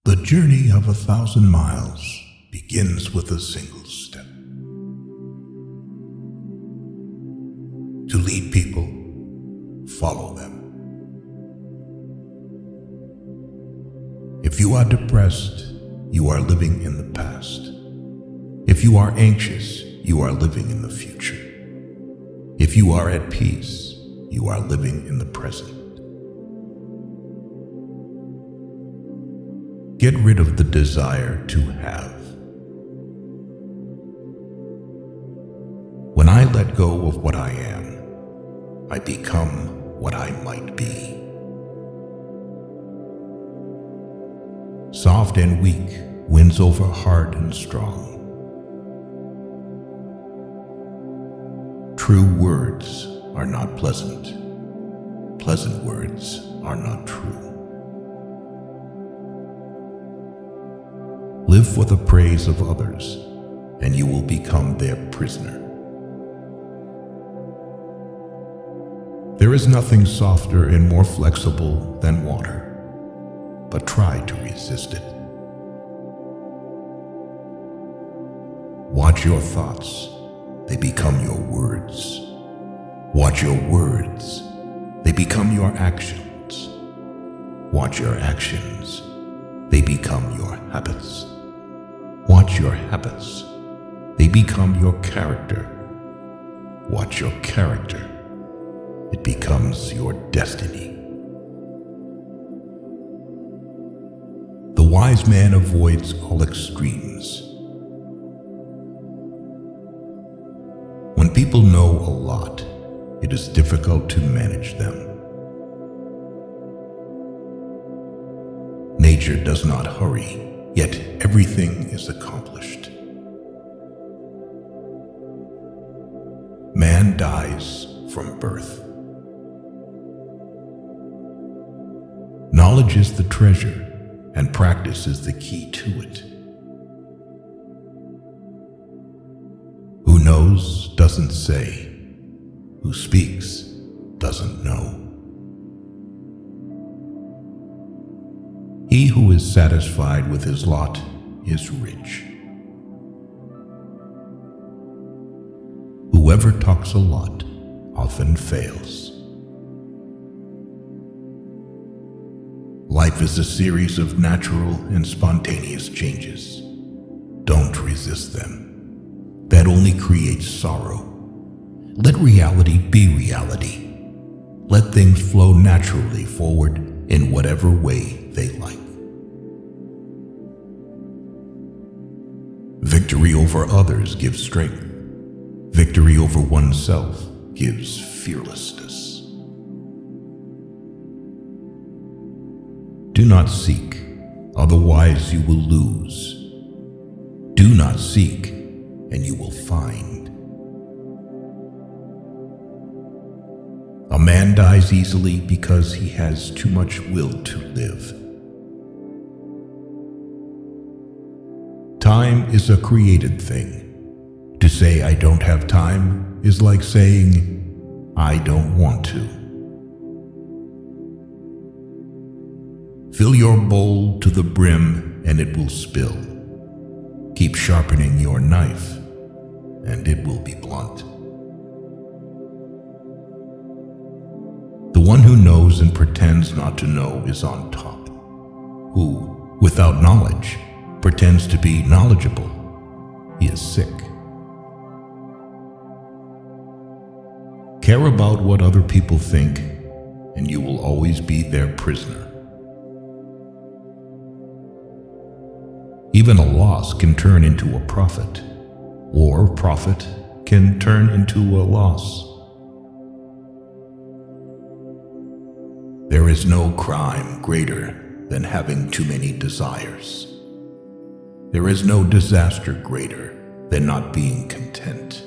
The journey of 1,000 miles begins with a single step. To lead people, follow them. If you are depressed, you are living in the past. If you are anxious, you are living in the future. If you are at peace, you are living in the present. Get rid of the desire to have. When I let go of what I am, I become what I might be. Soft and weak wins over hard and strong. True words are not pleasant. Pleasant words are not true. Live for the praise of others, and you will become their prisoner. There is nothing softer and more flexible than water, but try to resist it. Watch your thoughts, they become your words. Watch your words, they become your actions. Watch your actions, they become your habits. Watch your habits, they become your character. Watch your character, it becomes your destiny. The wise man avoids all extremes. When people know a lot, it is difficult to manage them. Nature does not hurry, yet everything is accomplished. Man dies from birth. Knowledge is the treasure, and practice is the key to it. Who knows doesn't say. Who speaks doesn't know. He who is satisfied with his lot is rich. Whoever talks a lot often fails. Life is a series of natural and spontaneous changes. Don't resist them. That only creates sorrow. Let reality be reality. Let things flow naturally forward in whatever way they like. Victory over others gives strength. Victory over oneself gives fearlessness. Do not seek, otherwise you will lose. Do not seek, and you will find. A man dies easily because he has too much will to live. Time is a created thing. To say I don't have time is like saying I don't want to. Fill your bowl to the brim and it will spill. Keep sharpening your knife and it will be blunt. The one who knows and pretends not to know is on top. Who, without knowledge, pretends to be knowledgeable, he is sick. Care about what other people think, and you will always be their prisoner. Even a loss can turn into a profit, or profit can turn into a loss. There is no crime greater than having too many desires. There is no disaster greater than not being content.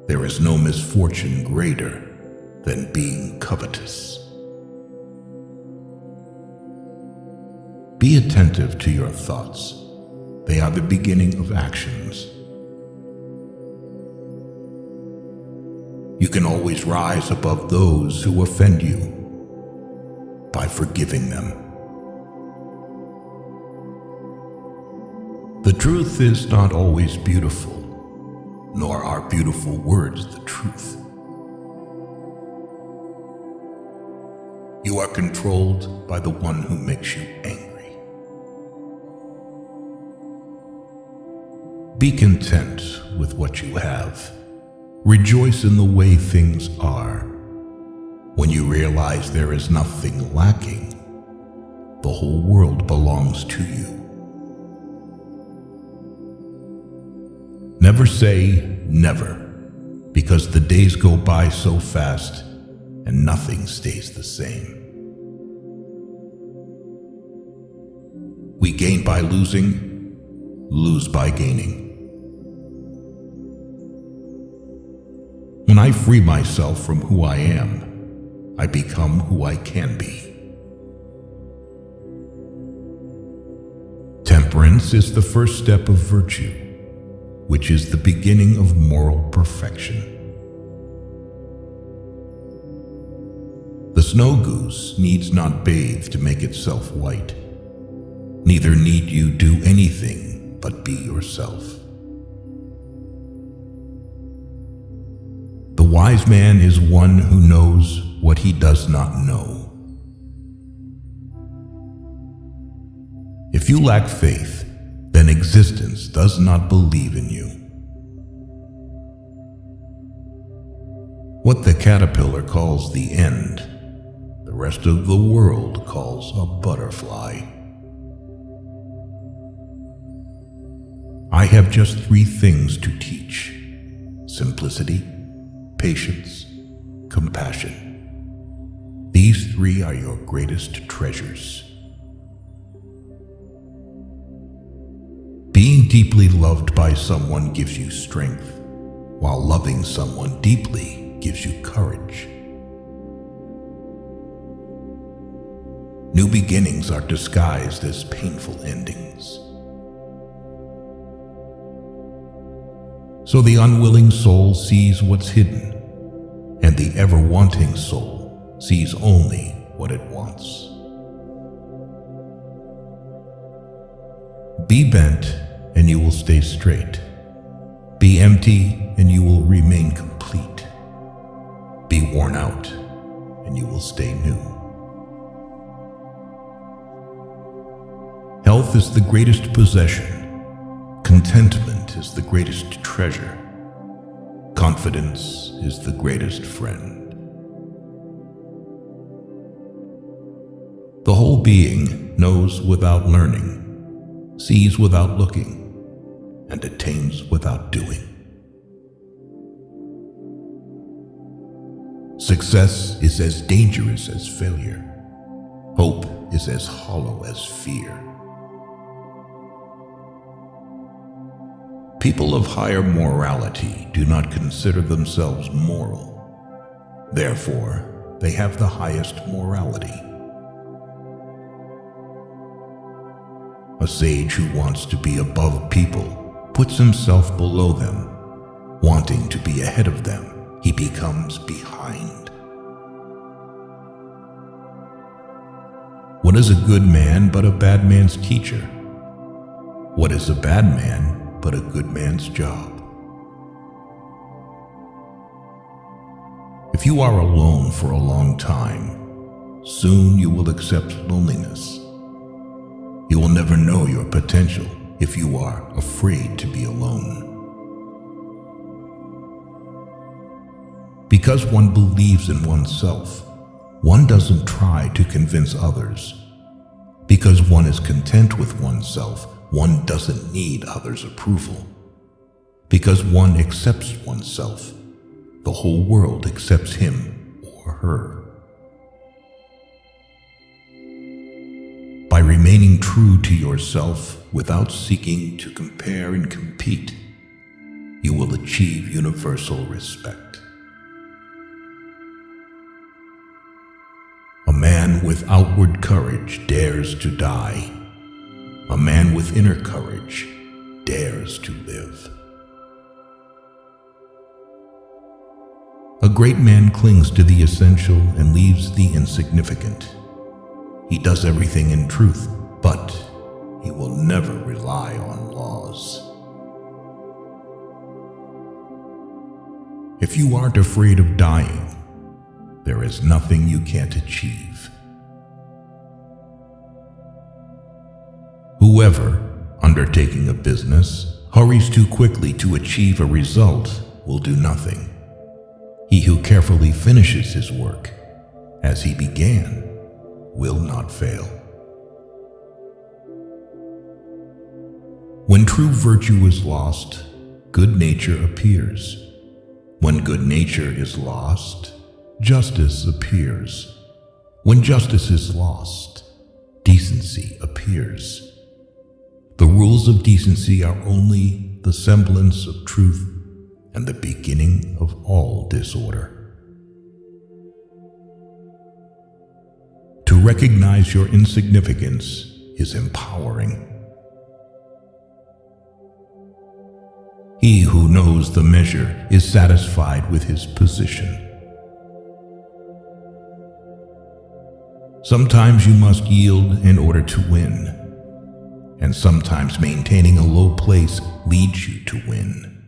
There is no misfortune greater than being covetous. Be attentive to your thoughts. They are the beginning of actions. You can always rise above those who offend you by forgiving them. The truth is not always beautiful, nor are beautiful words the truth. You are controlled by the one who makes you angry. Be content with what you have. Rejoice in the way things are. When you realize there is nothing lacking, the whole world belongs to you. Never say never, because the days go by so fast and nothing stays the same. We gain by losing, lose by gaining. When I free myself from who I am, I become who I can be. Temperance is the first step of virtue, which is the beginning of moral perfection. The snow goose needs not bathe to make itself white. Neither need you do anything but be yourself. The wise man is one who knows what he does not know. If you lack faith, then existence does not believe in you. What the caterpillar calls the end, the rest of the world calls a butterfly. I have just 3 things to teach: simplicity, patience, compassion. These 3 are your greatest treasures. Being deeply loved by someone gives you strength, while loving someone deeply gives you courage. New beginnings are disguised as painful endings. So the unwilling soul sees what's hidden, and the ever-wanting soul sees only what it wants. Be bent, and you will stay straight. Be empty, and you will remain complete. Be worn out, and you will stay new. Health is the greatest possession. Contentment is the greatest treasure. Confidence is the greatest friend. The whole being knows without learning, sees without looking, and attains without doing. Success is as dangerous as failure. Hope is as hollow as fear. People of higher morality do not consider themselves moral. Therefore, they have the highest morality. A sage who wants to be above people puts himself below them. Wanting to be ahead of them, he becomes behind. What is a good man but a bad man's teacher? What is a bad man but a good man's job? If you are alone for a long time, soon you will accept loneliness. You will never know your potential if you are afraid to be alone. Because one believes in oneself, one doesn't try to convince others. Because one is content with oneself, one doesn't need others' approval. Because one accepts oneself, the whole world accepts him or her. By remaining true to yourself without seeking to compare and compete, you will achieve universal respect. A man with outward courage dares to die. A man with inner courage dares to live. A great man clings to the essential and leaves the insignificant. He does everything in truth, but he will never rely on laws. If you aren't afraid of dying, there is nothing you can't achieve. Whoever, undertaking a business, hurries too quickly to achieve a result will do nothing. He who carefully finishes his work, as he began, will not fail. When true virtue is lost, good nature appears. When good nature is lost, justice appears. When justice is lost, decency appears. The rules of decency are only the semblance of truth and the beginning of all disorder. To recognize your insignificance is empowering. He who knows the measure is satisfied with his position. Sometimes you must yield in order to win, and sometimes maintaining a low place leads you to win.